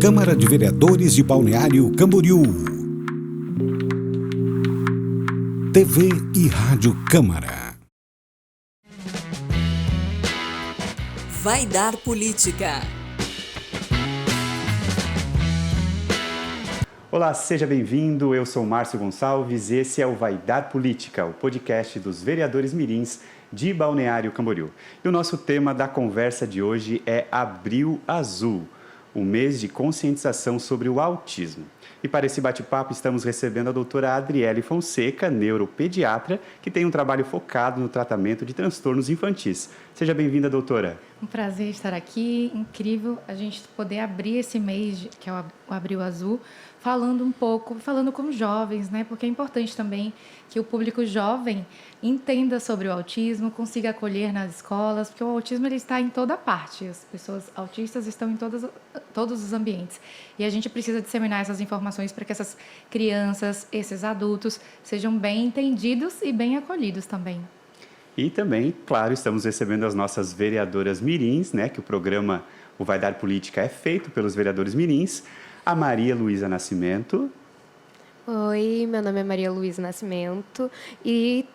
Câmara de Vereadores de Balneário Camboriú. TV e Rádio Câmara. Vai Dar Política. Olá, seja bem-vindo. Eu sou Márcio Gonçalves e esse é o Vai Dar Política, o podcast dos vereadores mirins de Balneário Camboriú. E o nosso tema da conversa de hoje é Abril Azul, o mês de conscientização sobre o autismo. E para esse bate-papo estamos recebendo a doutora Adriele Fonseca, neuropediatra, que tem um trabalho focado no tratamento de transtornos infantis. Seja bem-vinda, doutora. Um prazer estar aqui, incrível a gente poder abrir esse mês, que é o Abril Azul, falando com jovens, né? Porque é importante também que o público jovem entenda sobre o autismo, consiga acolher nas escolas, porque o autismo ele está em toda parte, as pessoas autistas estão em todos os ambientes. E a gente precisa disseminar essas informações para que essas crianças, esses adultos, sejam bem entendidos e bem acolhidos também. E também, claro, estamos recebendo as nossas vereadoras mirins, né? Que o programa O Vai Dar Política é feito pelos vereadores mirins. A Maria Luísa Nascimento. Oi, meu nome é Maria Luísa Nascimento e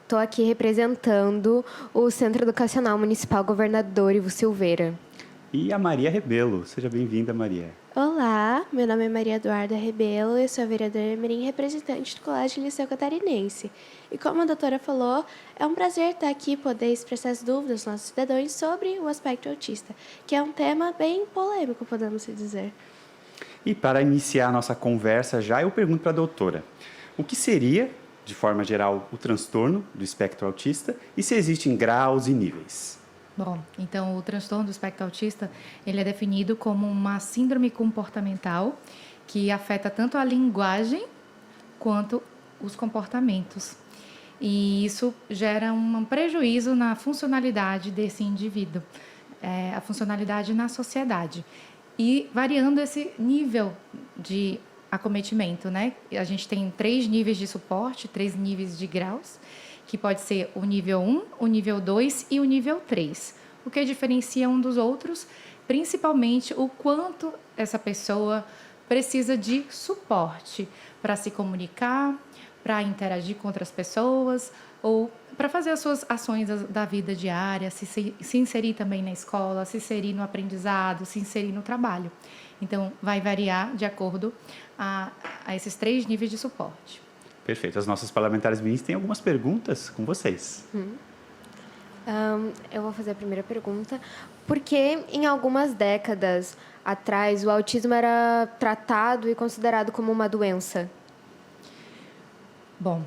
estou aqui representando o Centro Educacional Municipal Governador Ivo Silveira. E a Maria Rebelo. Seja bem-vinda, Maria. Olá, meu nome é Maria Eduarda Rebelo, eu sou a vereadora mirim representante do Colégio Liceu Catarinense. E como a doutora falou, é um prazer estar aqui e poder expressar as dúvidas dos nossos cidadãos sobre o aspecto autista, que é um tema bem polêmico, podemos dizer. E para iniciar a nossa conversa já, eu pergunto para a doutora, o que seria, de forma geral, o transtorno do espectro autista e se existem graus e níveis? Bom, então o transtorno do espectro autista, ele é definido como uma síndrome comportamental que afeta tanto a linguagem quanto os comportamentos. E isso gera um prejuízo na funcionalidade desse indivíduo, a funcionalidade na sociedade. E variando esse nível de acometimento, né? A gente tem 3 níveis de suporte, 3 níveis de graus, que pode ser o nível 1, o nível 2 e o nível 3. O que diferencia um dos outros, principalmente o quanto essa pessoa precisa de suporte para se comunicar, para interagir com outras pessoas ou para fazer as suas ações da vida diária, se inserir também na escola, se inserir no aprendizado, se inserir no trabalho. Então, vai variar de acordo a esses 3 níveis de suporte. Perfeito. As nossas parlamentares mirins têm algumas perguntas com vocês. Eu vou fazer a primeira pergunta. Por que, em algumas décadas atrás, o autismo era tratado e considerado como uma doença? Bom,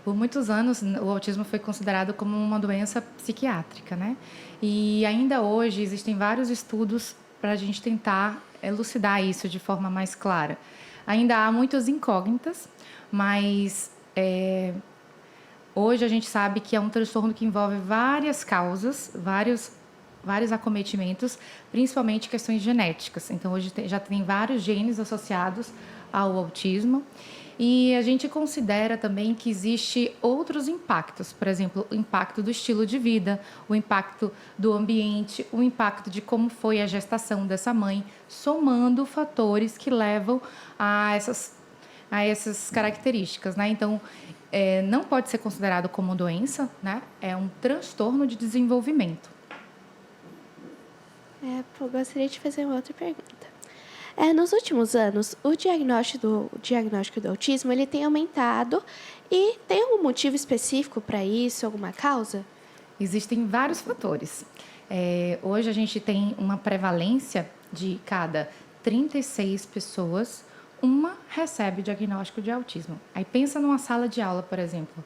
por muitos anos o autismo foi considerado como uma doença psiquiátrica, né? E ainda hoje existem vários estudos para a gente tentar elucidar isso de forma mais clara. Ainda há muitas incógnitas, mas hoje a gente sabe que é um transtorno que envolve várias causas, vários acometimentos, principalmente questões genéticas. Então, hoje já tem vários genes associados ao autismo. E a gente considera também que existe outros impactos, por exemplo, o impacto do estilo de vida, o impacto do ambiente, o impacto de como foi a gestação dessa mãe, somando fatores que levam a essas características, né? Então, não pode ser considerado como doença, né? É um transtorno de desenvolvimento. Eu gostaria de fazer uma outra pergunta. Nos últimos anos, o diagnóstico do autismo ele tem aumentado e tem algum motivo específico para isso, alguma causa? Existem vários fatores. Hoje a gente tem uma prevalência de cada 36 pessoas, uma recebe o diagnóstico de autismo. Aí pensa numa sala de aula, por exemplo.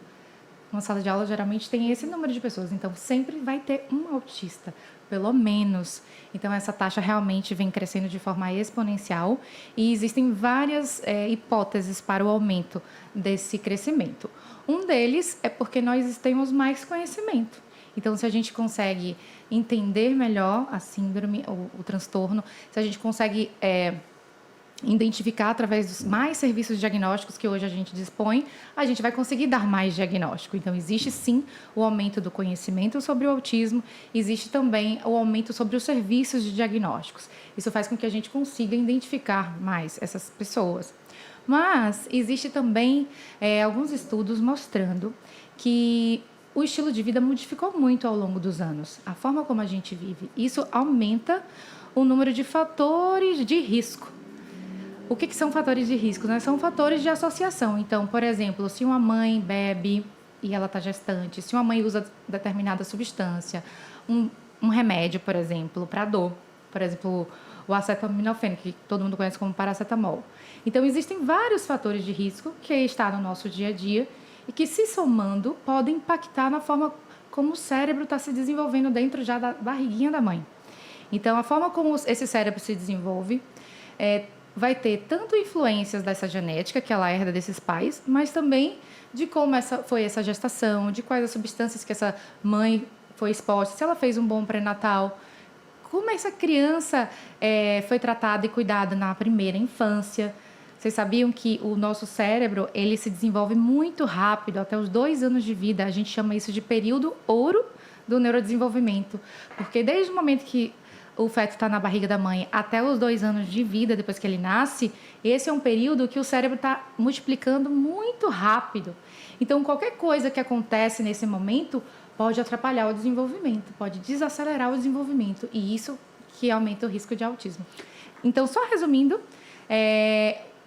Uma sala de aula geralmente tem esse número de pessoas, então sempre vai ter um autista, pelo menos. Então essa taxa realmente vem crescendo de forma exponencial e existem várias hipóteses para o aumento desse crescimento. Um deles é porque nós temos mais conhecimento. Então, se a gente consegue entender melhor a síndrome, o transtorno, se a gente consegue identificar através dos mais serviços diagnósticos que hoje a gente dispõe, a gente vai conseguir dar mais diagnóstico. Então, existe sim o aumento do conhecimento sobre o autismo, existe também o aumento sobre os serviços de diagnósticos. Isso faz com que a gente consiga identificar mais essas pessoas. Mas existe também alguns estudos mostrando que o estilo de vida modificou muito ao longo dos anos. A forma como a gente vive, isso aumenta o número de fatores de risco. O que são fatores de risco? Né? São fatores de associação. Então, por exemplo, se uma mãe bebe e ela está gestante, se uma mãe usa determinada substância, um remédio, por exemplo, para dor, por exemplo, o acetaminofeno, que todo mundo conhece como paracetamol. Então, existem vários fatores de risco que estão no nosso dia a dia e que, se somando, podem impactar na forma como o cérebro está se desenvolvendo dentro já da barriguinha da mãe. Então, a forma como esse cérebro se desenvolve vai ter tanto influências dessa genética que ela herda desses pais, mas também de como foi essa gestação, de quais as substâncias que essa mãe foi exposta, se ela fez um bom pré-natal, como essa criança foi tratada e cuidada na primeira infância. Vocês sabiam que o nosso cérebro ele se desenvolve muito rápido, até os 2 anos de vida. A gente chama isso de período ouro do neurodesenvolvimento, porque desde o momento que o feto está na barriga da mãe até os 2 anos de vida, depois que ele nasce, esse é um período que o cérebro está multiplicando muito rápido. Então, qualquer coisa que acontece nesse momento pode atrapalhar o desenvolvimento, pode desacelerar o desenvolvimento, e isso que aumenta o risco de autismo. Então, só resumindo,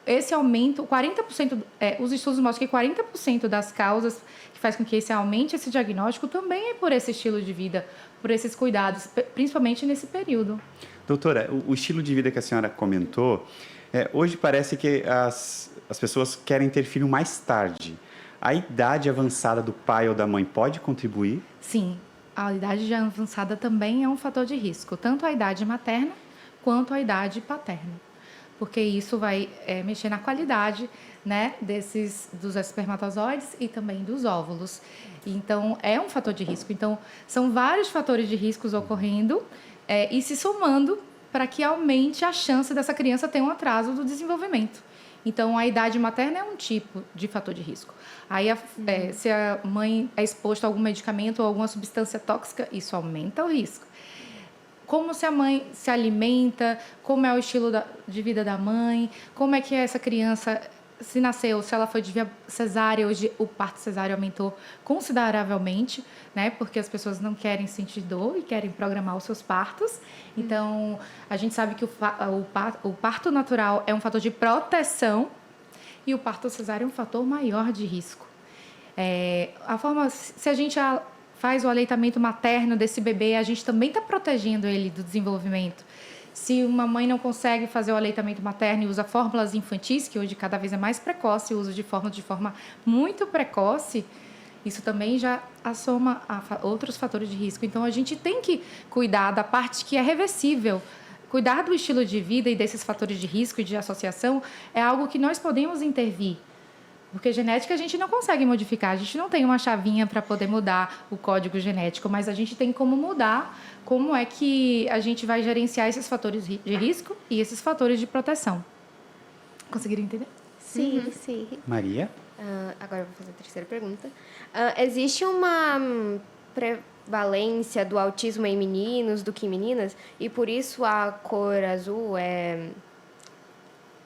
esse aumento, 40%, os estudos mostram que 40% das causas que faz com que aumente esse diagnóstico também é por esse estilo de vida, por esses cuidados, principalmente nesse período. Doutora, o estilo de vida que a senhora comentou, hoje parece que as pessoas querem ter filho mais tarde. A idade avançada do pai ou da mãe pode contribuir? Sim, a idade avançada também é um fator de risco, tanto a idade materna quanto a idade paterna, porque isso vai mexer na qualidade, né, dos espermatozoides e também dos óvulos. Então, é um fator de risco. Então, são vários fatores de riscos ocorrendo e se somando para que aumente a chance dessa criança ter um atraso do desenvolvimento. Então, a idade materna é um tipo de fator de risco. Aí, se a mãe é exposta a algum medicamento ou alguma substância tóxica, isso aumenta o risco. Como se a mãe se alimenta, como é o estilo de vida da mãe, como é que essa criança se nasceu, se ela foi de via cesárea. Hoje o parto cesáreo aumentou consideravelmente, né? Porque as pessoas não querem sentir dor e querem programar os seus partos. Então, a gente sabe que o parto natural é um fator de proteção e o parto cesáreo é um fator maior de risco. Se a gente faz o aleitamento materno desse bebê, a gente também está protegendo ele do desenvolvimento. Se uma mãe não consegue fazer o aleitamento materno e usa fórmulas infantis, que hoje cada vez é mais precoce, o uso de fórmula de forma muito precoce, isso também já assoma a outros fatores de risco. Então, a gente tem que cuidar da parte que é reversível. Cuidar do estilo de vida e desses fatores de risco e de associação é algo que nós podemos intervir. Porque genética a gente não consegue modificar, a gente não tem uma chavinha para poder mudar o código genético, mas a gente tem como mudar como é que a gente vai gerenciar esses fatores de risco e esses fatores de proteção. Conseguiram entender? Sim, sim. Maria? Agora eu vou fazer a terceira pergunta. Existe uma prevalência do autismo em meninos do que em meninas? E por isso a cor azul é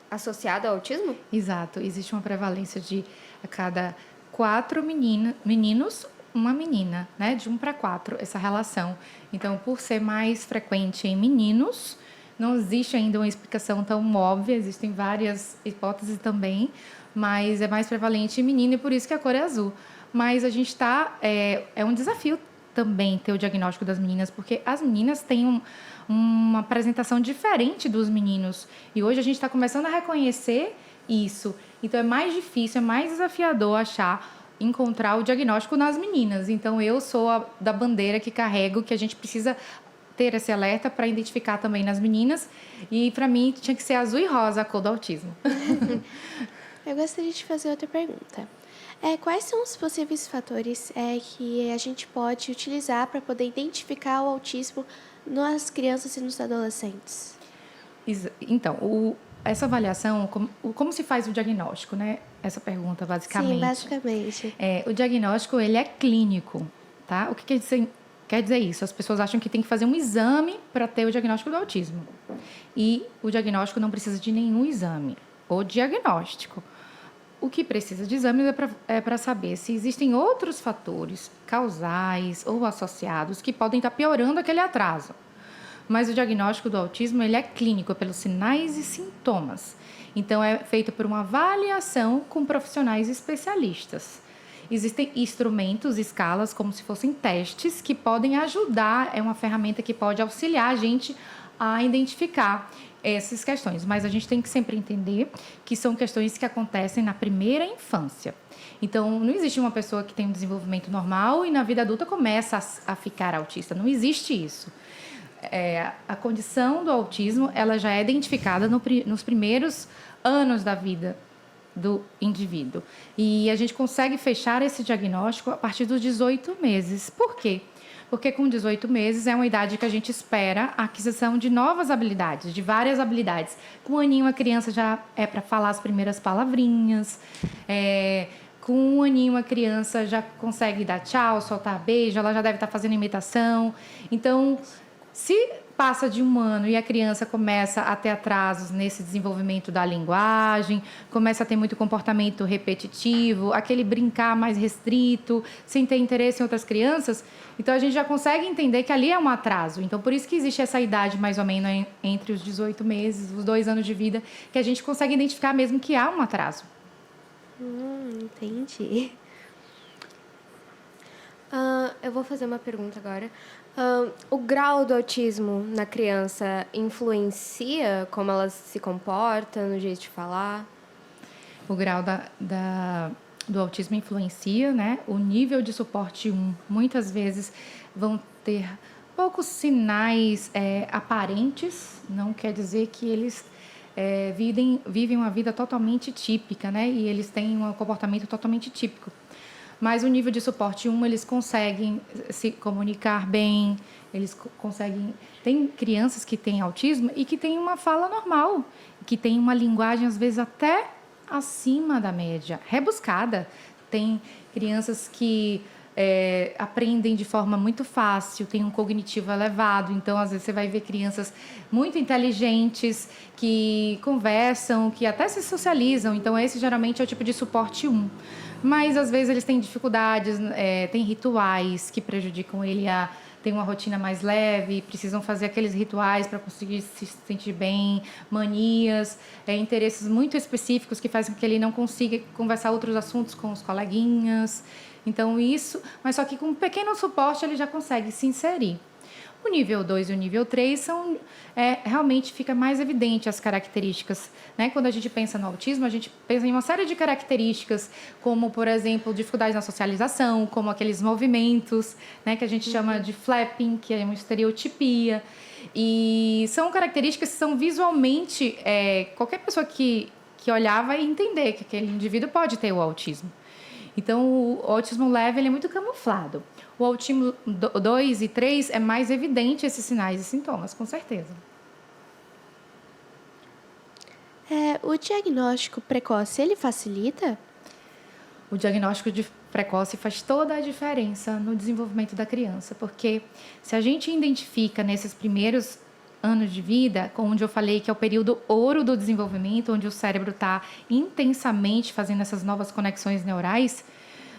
associada ao autismo? Exato. Existe uma prevalência de a cada 4 meninos, uma menina, né? De 1 para 4, essa relação. Então, por ser mais frequente em meninos, não existe ainda uma explicação tão óbvia, existem várias hipóteses também, mas é mais prevalente em menino e por isso que a cor é azul. Mas a gente está... É um desafio também ter o diagnóstico das meninas, porque as meninas têm uma apresentação diferente dos meninos. E hoje a gente está começando a reconhecer isso. Então, é mais difícil, é mais desafiador encontrar o diagnóstico nas meninas. Então, eu sou da bandeira que carrego que a gente precisa ter esse alerta para identificar também nas meninas. E, para mim, tinha que ser azul e rosa a cor do autismo. Eu gostaria de fazer outra pergunta. Quais são os possíveis fatores que a gente pode utilizar para poder identificar o autismo nas crianças e nos adolescentes? Então, essa avaliação, como se faz o diagnóstico, né? Essa pergunta, basicamente. Sim, basicamente. O diagnóstico, ele é clínico, tá? O que quer dizer isso? As pessoas acham que tem que fazer um exame para ter o diagnóstico do autismo. E o diagnóstico não precisa de nenhum exame. O diagnóstico. O que precisa de exames é para saber se existem outros fatores causais ou associados que podem estar piorando aquele atraso. Mas o diagnóstico do autismo, ele é clínico, é pelos sinais e sintomas. Então, é feito por uma avaliação com profissionais especialistas. Existem instrumentos, escalas, como se fossem testes, que podem ajudar, é uma ferramenta que pode auxiliar a gente a identificar essas questões. Mas a gente tem que sempre entender que são questões que acontecem na primeira infância. Então, não existe uma pessoa que tem um desenvolvimento normal e na vida adulta começa a ficar autista. Não existe isso. A condição do autismo, ela já é identificada nos primeiros anos da vida do indivíduo. E a gente consegue fechar esse diagnóstico a partir dos 18 meses. Por quê? Porque com 18 meses é uma idade que a gente espera a aquisição de novas habilidades, de várias habilidades. Com um aninho a criança já é para falar as primeiras palavrinhas, com um aninho a criança já consegue dar tchau, soltar beijo, ela já deve estar fazendo imitação. Então, se passa de um ano e a criança começa a ter atrasos nesse desenvolvimento da linguagem, começa a ter muito comportamento repetitivo, aquele brincar mais restrito, sem ter interesse em outras crianças, então a gente já consegue entender que ali é um atraso. Então, por isso que existe essa idade mais ou menos entre os 18 meses, os 2 anos de vida, que a gente consegue identificar mesmo que há um atraso. Entendi. Eu vou fazer uma pergunta agora. O grau do autismo na criança influencia como ela se comporta, no jeito de falar? O grau do autismo influencia, né? O nível de suporte 1, muitas vezes vão ter poucos sinais aparentes, não quer dizer que eles vivem uma vida totalmente típica, né? E eles têm um comportamento totalmente típico. Mas o nível de suporte 1, eles conseguem se comunicar bem, eles conseguem... Tem crianças que têm autismo e que têm uma fala normal, que têm uma linguagem, às vezes, até acima da média, rebuscada. Tem crianças que aprendem de forma muito fácil, têm um cognitivo elevado. Então, às vezes, você vai ver crianças muito inteligentes, que conversam, que até se socializam. Então, esse, geralmente, é o tipo de suporte 1. Mas, às vezes, eles têm dificuldades, têm rituais que prejudicam ele a ter uma rotina mais leve, precisam fazer aqueles rituais para conseguir se sentir bem, manias, interesses muito específicos que fazem com que ele não consiga conversar outros assuntos com os coleguinhas. Então, isso... Mas só que com um pequeno suporte ele já consegue se inserir. O nível 2 e o nível 3 realmente fica mais evidente as características, né? Quando a gente pensa no autismo, a gente pensa em uma série de características, como, por exemplo, dificuldades na socialização, como aqueles movimentos, né, que a gente chama de flapping, que é uma estereotipia. E são características que são visualmente... qualquer pessoa que olhar vai entender que aquele indivíduo pode ter o autismo. Então, o autismo leve ele é muito camuflado. O autismo 2 e 3 é mais evidente esses sinais e sintomas, com certeza. O diagnóstico precoce, ele facilita? O diagnóstico precoce faz toda a diferença no desenvolvimento da criança, porque se a gente identifica nesses primeiros anos de vida, onde eu falei que é o período ouro do desenvolvimento, onde o cérebro está intensamente fazendo essas novas conexões neurais,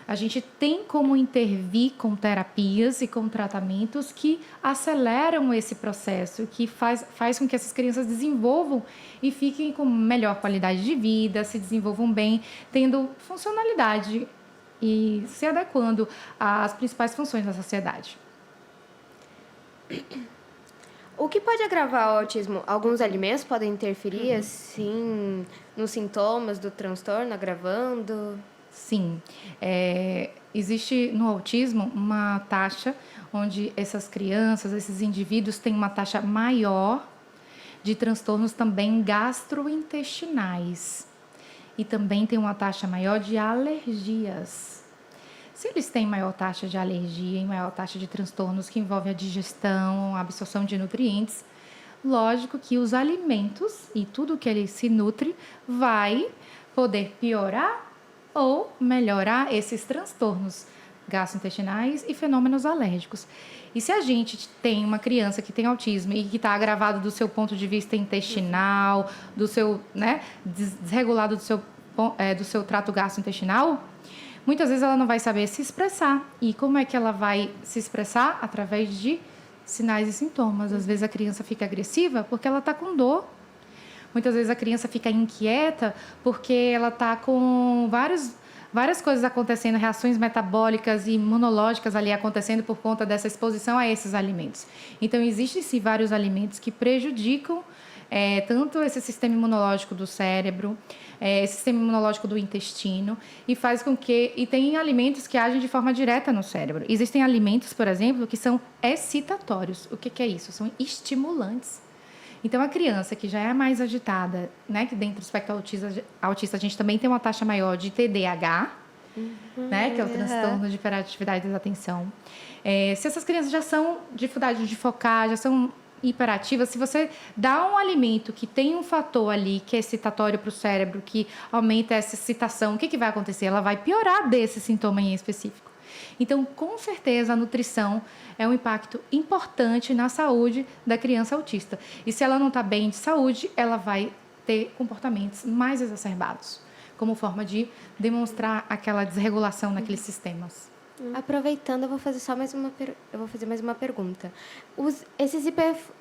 a gente tem como intervir com terapias e com tratamentos que aceleram esse processo, que faz com que essas crianças desenvolvam e fiquem com melhor qualidade de vida, se desenvolvam bem, tendo funcionalidade e se adequando às principais funções da sociedade. O que pode agravar o autismo? Alguns alimentos podem interferir, assim, nos sintomas do transtorno, agravando? Sim. Existe no autismo uma taxa onde essas crianças, esses indivíduos têm uma taxa maior de transtornos também gastrointestinais. E também tem uma taxa maior de alergias. Se eles têm maior taxa de alergia e maior taxa de transtornos que envolvem a digestão, a absorção de nutrientes, lógico que os alimentos e tudo que ele se nutre vai poder piorar ou melhorar esses transtornos gastrointestinais e fenômenos alérgicos. E se a gente tem uma criança que tem autismo e que está agravado do seu ponto de vista intestinal, do seu, né, desregulado do seu trato gastrointestinal, muitas vezes ela não vai saber se expressar. E como é que ela vai se expressar? Através de sinais e sintomas. Às vezes a criança fica agressiva porque ela está com dor. Muitas vezes a criança fica inquieta porque ela está com várias coisas acontecendo, reações metabólicas e imunológicas ali acontecendo por conta dessa exposição a esses alimentos. Então, existem sim vários alimentos que prejudicam tanto esse sistema imunológico do cérebro, esse sistema imunológico do intestino, e tem alimentos que agem de forma direta no cérebro. Existem alimentos, por exemplo, que são excitatórios. O que é isso? São estimulantes. Então, a criança que já é mais agitada, né, que dentro do espectro autista a gente também tem uma taxa maior de TDAH, né, que é o transtorno de hiperatividade da atenção. Se essas crianças já são dificuldade de focar, já são hiperativas, se você dá um alimento que tem um fator ali que é excitatório para o cérebro, que aumenta essa excitação, o que vai acontecer? Ela vai piorar desse sintoma em específico. Então, com certeza, a nutrição é um impacto importante na saúde da criança autista. E se ela não está bem de saúde, ela vai ter comportamentos mais exacerbados, como forma de demonstrar aquela desregulação naqueles sistemas. Aproveitando, eu vou fazer mais uma pergunta. Esses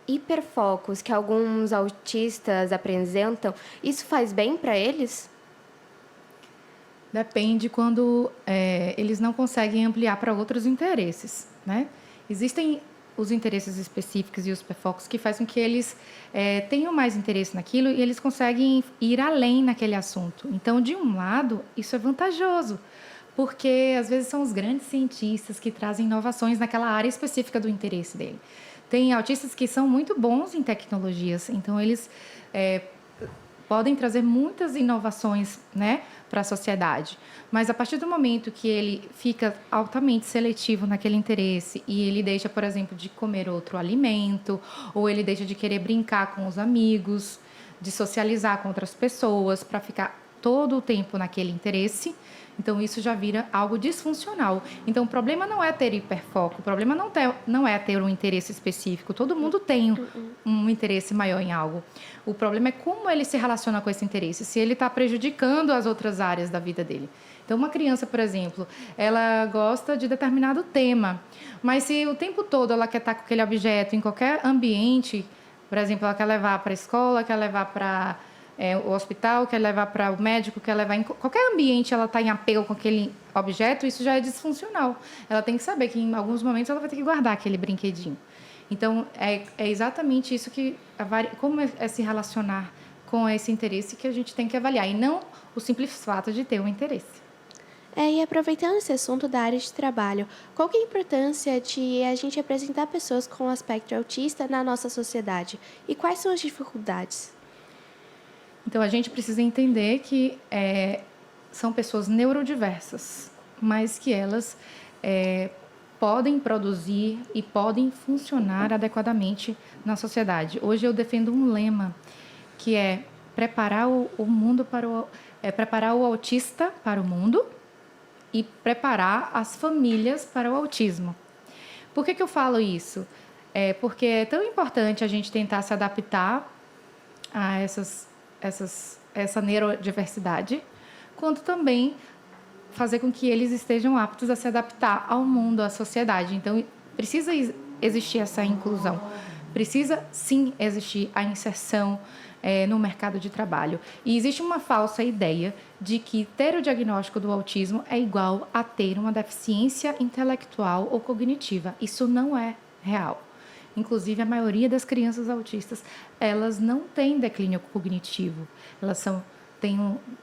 hiperfocos que alguns autistas apresentam, isso faz bem para eles? Depende quando eles não conseguem ampliar para outros interesses, né? Existem os interesses específicos e os hiperfocos que fazem com que eles tenham mais interesse naquilo e eles conseguem ir além naquele assunto. Então, de um lado, isso é vantajoso, porque às vezes são os grandes cientistas que trazem inovações naquela área específica do interesse dele. Tem autistas que são muito bons em tecnologias, então eles podem trazer muitas inovações, né, para a sociedade. Mas a partir do momento que ele fica altamente seletivo naquele interesse e ele deixa, por exemplo, de comer outro alimento, ou ele deixa de querer brincar com os amigos, de socializar com outras pessoas para ficar todo o tempo naquele interesse, então isso já vira algo disfuncional. Então o problema não é ter hiperfoco, o problema não é ter um interesse específico. Todo mundo tem um interesse maior em algo. O problema é como ele se relaciona com esse interesse, se ele está prejudicando as outras áreas da vida dele. Então uma criança, por exemplo, ela gosta de determinado tema, mas se o tempo todo ela quer estar com aquele objeto em qualquer ambiente, por exemplo, ela quer levar para a escola, quer levar para o hospital, quer levar para o médico, quer levar em qualquer ambiente, ela está em apego com aquele objeto, isso já é disfuncional. Ela tem que saber que em alguns momentos ela vai ter que guardar aquele brinquedinho. Então, é exatamente isso que como é se relacionar com esse interesse que a gente tem que avaliar, e não o simples fato de ter um interesse. E aproveitando esse assunto da área de trabalho, qual que é a importância de a gente apresentar pessoas com aspecto autista na nossa sociedade? E quais são as dificuldades? Então, a gente precisa entender que são pessoas neurodiversas, mas que elas podem produzir e podem funcionar adequadamente na sociedade. Hoje eu defendo um lema que é preparar o mundo preparar o autista para o mundo e preparar as famílias para o autismo. Por que eu falo isso? Porque é tão importante a gente tentar se adaptar a essa neurodiversidade, quanto também fazer com que eles estejam aptos a se adaptar ao mundo, à sociedade. Então, precisa existir essa inclusão. Precisa, sim, existir a inserção no mercado de trabalho. E existe uma falsa ideia de que ter o diagnóstico do autismo é igual a ter uma deficiência intelectual ou cognitiva. Isso não é real. Inclusive, a maioria das crianças autistas, elas não têm declínio cognitivo. Elas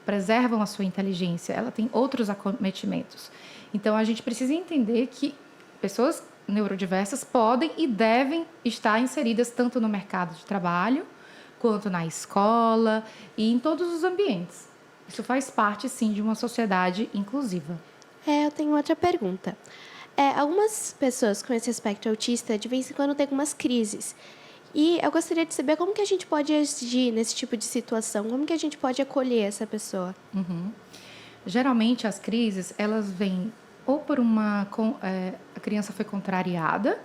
preservam a sua inteligência, ela tem outros acometimentos. Então, a gente precisa entender que pessoas neurodiversas podem e devem estar inseridas tanto no mercado de trabalho, quanto na escola e em todos os ambientes. Isso faz parte, sim, de uma sociedade inclusiva. Eu tenho outra pergunta. Algumas pessoas com esse aspecto autista, de vez em quando, têm algumas crises. E eu gostaria de saber como que a gente pode agir nesse tipo de situação, como que a gente pode acolher essa pessoa. Geralmente as crises, elas vêm ou por a criança foi contrariada,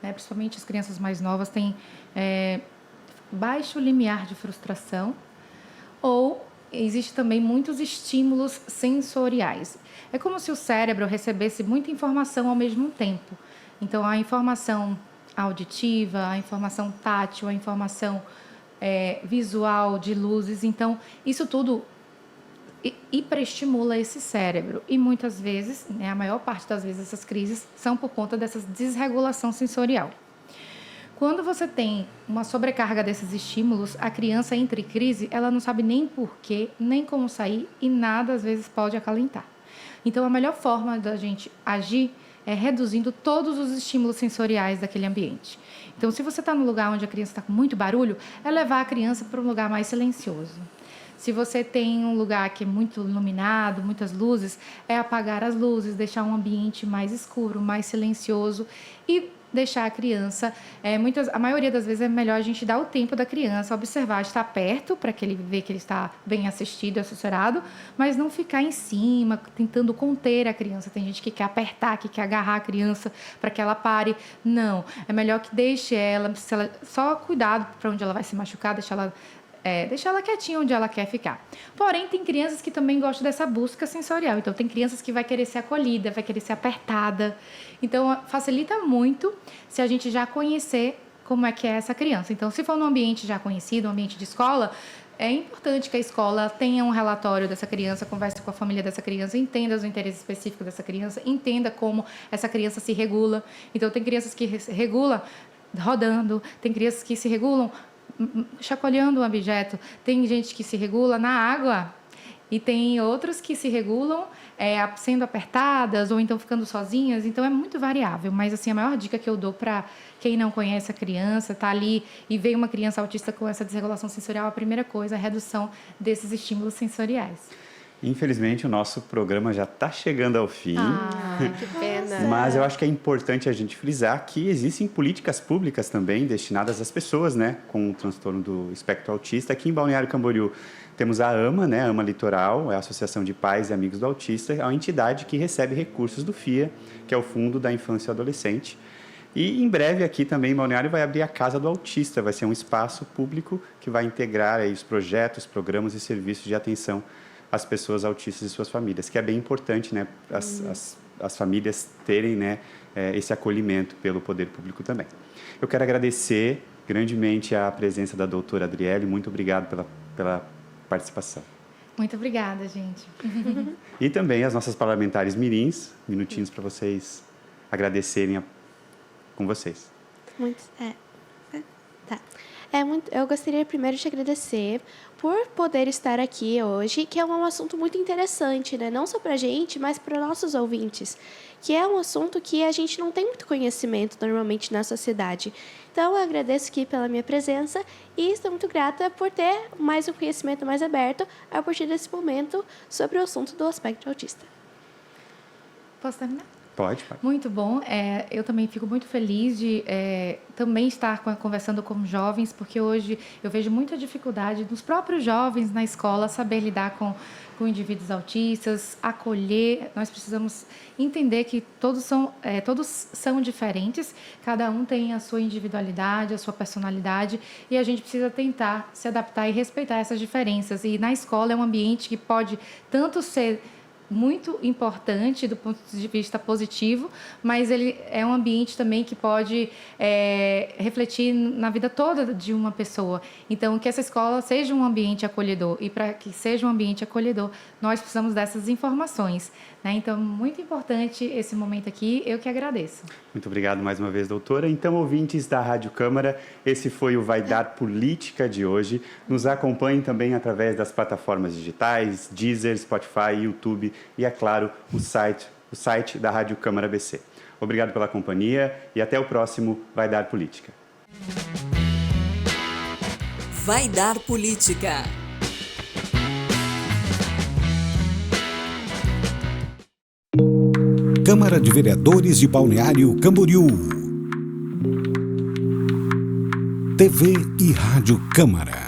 né? Principalmente as crianças mais novas têm baixo limiar de frustração, ou existe também muitos estímulos sensoriais. É como se o cérebro recebesse muita informação ao mesmo tempo. Então, a informação auditiva, a informação tátil, a informação visual, de luzes. Então, isso tudo hiperestimula esse cérebro. E muitas vezes, né, a maior parte das vezes, essas crises são por conta dessa desregulação sensorial. Quando você tem uma sobrecarga desses estímulos, a criança entra em crise, ela não sabe nem porquê, nem como sair e nada às vezes pode acalentar. Então, a melhor forma da gente agir é reduzindo todos os estímulos sensoriais daquele ambiente. Então, se você está num lugar onde a criança está com muito barulho, é levar a criança para um lugar mais silencioso. Se você tem um lugar que é muito iluminado, muitas luzes, é apagar as luzes, deixar um ambiente mais escuro, mais silencioso e deixar a criança, a maioria das vezes é melhor a gente dar o tempo da criança, observar, estar perto para que ele veja que ele está bem assistido, assessorado, mas não ficar em cima, tentando conter a criança. Tem gente que quer apertar, que quer agarrar a criança para que ela pare. Não, é melhor que deixe ela, só cuidado para onde ela vai se machucar, deixar ela quietinha onde ela quer ficar. Porém, tem crianças que também gostam dessa busca sensorial. Então, tem crianças que vai querer ser acolhida, vai querer ser apertada. Então, facilita muito se a gente já conhecer como é que é essa criança. Então, se for num ambiente já conhecido, um ambiente de escola, é importante que a escola tenha um relatório dessa criança, converse com a família dessa criança, entenda os interesses específicos dessa criança, entenda como essa criança se regula. Então, tem crianças que se regulam rodando, tem crianças que se regulam chacoalhando um objeto, tem gente que se regula na água e tem outros que se regulam sendo apertadas ou então ficando sozinhas. Então é muito variável, mas assim, a maior dica que eu dou para quem não conhece a criança, tá ali e vê uma criança autista com essa desregulação sensorial, a primeira coisa é a redução desses estímulos sensoriais. Infelizmente, o nosso programa já está chegando ao fim. Que pena. Mas eu acho que é importante a gente frisar que existem políticas públicas também destinadas às pessoas, né, com o transtorno do espectro autista. Aqui em Balneário Camboriú temos a AMA, né, a AMA Litoral, é a Associação de Pais e Amigos do Autista, é uma entidade que recebe recursos do FIA, que é o Fundo da Infância e Adolescente. E em breve aqui também em Balneário vai abrir a Casa do Autista, vai ser um espaço público que vai integrar aí os projetos, programas e serviços de atenção às pessoas autistas e suas famílias, que é bem importante, né, as famílias terem, né, esse acolhimento pelo poder público também. Eu quero agradecer grandemente a presença da doutora Adriele, muito obrigado pela participação. Muito obrigada, gente. E também as nossas parlamentares mirins, minutinhos para vocês agradecerem com vocês. Tá. Eu gostaria primeiro de agradecer por poder estar aqui hoje, que é um assunto muito interessante, né? Não só para a gente, mas para nossos ouvintes, que é um assunto que a gente não tem muito conhecimento normalmente na sociedade. Então, eu agradeço aqui pela minha presença e estou muito grata por ter mais um conhecimento mais aberto a partir desse momento sobre o assunto do espectro autista. Posso terminar? Pode. Muito bom. Eu também fico muito feliz de também estar conversando com jovens, porque hoje eu vejo muita dificuldade dos próprios jovens na escola saber lidar com indivíduos autistas, acolher. Nós precisamos entender que todos são diferentes, cada um tem a sua individualidade, a sua personalidade, e a gente precisa tentar se adaptar e respeitar essas diferenças. E na escola é um ambiente que pode tanto ser muito importante do ponto de vista positivo, mas ele é um ambiente também que pode refletir na vida toda de uma pessoa. Então, que essa escola seja um ambiente acolhedor, e para que seja um ambiente acolhedor, nós precisamos dessas informações, né? Então, muito importante esse momento aqui, eu que agradeço. Muito obrigado mais uma vez, doutora. Então, ouvintes da Rádio Câmara, esse foi o Vai Dar Política de hoje. Nos acompanhem também através das plataformas digitais, Deezer, Spotify, YouTube e, é claro, o site da Rádio Câmara ABC. Obrigado pela companhia e até o próximo Vai Dar Política. Vai Dar Política. Câmara de Vereadores de Balneário Camboriú. TV e Rádio Câmara.